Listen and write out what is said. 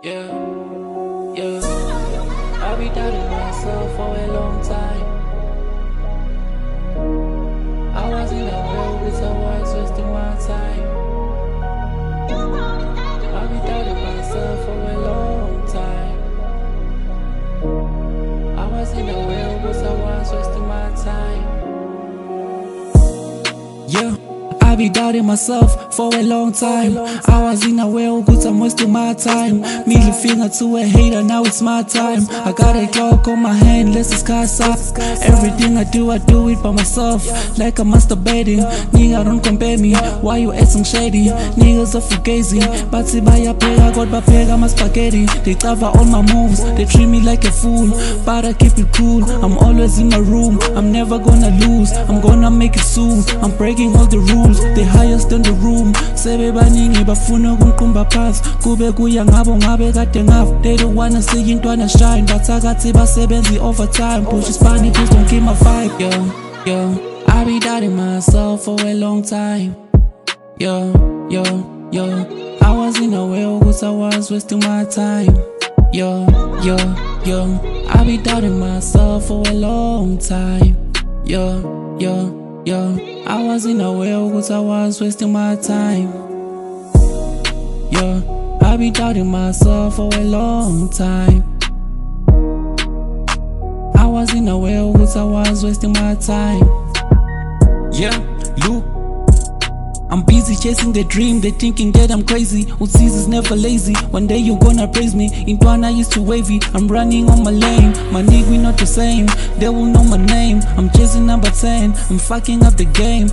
Yeah, yeah. I've been doubting myself for a long time. I was in a world with I was wasting my time. I've been doubting myself for a long time. I was in a world with I was wasting my time. Yeah. I be doubting myself for a long time. I was in a well good, I'm wasting my time. Middle finger to a hater, now it's my time. I got a clock on my hand, let's discuss up. Everything I do it by myself. Like I'm masturbating, nigga don't compare me. Why you acting shady? Niggas are fugazi. But see by your pay, I got my pay, my spaghetti. They cover all my moves, they treat me like a fool. But I keep it cool, I'm always in my room. I'm never gonna lose, I'm gonna make it soon. I'm breaking all the rules. The highest in the room. Sebe baningi bafuna ukunqumba phansi. Kube kuya ngabo ngabe kade ngavo. They don't wanna see intwana shine. Bathakathi basebenzi overtime. Push is funny, please don't keep my vibe. Yo, I be doubting myself for a long time. Yo, I was in a way cause I was wasting my time. Yo, I be doubting myself for a long time. Yo, I was in a well cause I was wasting my time. Yo, I be doubting myself for a long time. I was in a well cause I was wasting my time. Yeah, look, I'm busy chasing the dream, they thinking that I'm crazy. Utsi's never lazy, one day you gonna praise me. Intwana used to wavy, I'm running on my lane. My nigga we not the same, they will know my name. I'm chasing number 10, I'm fucking up the game.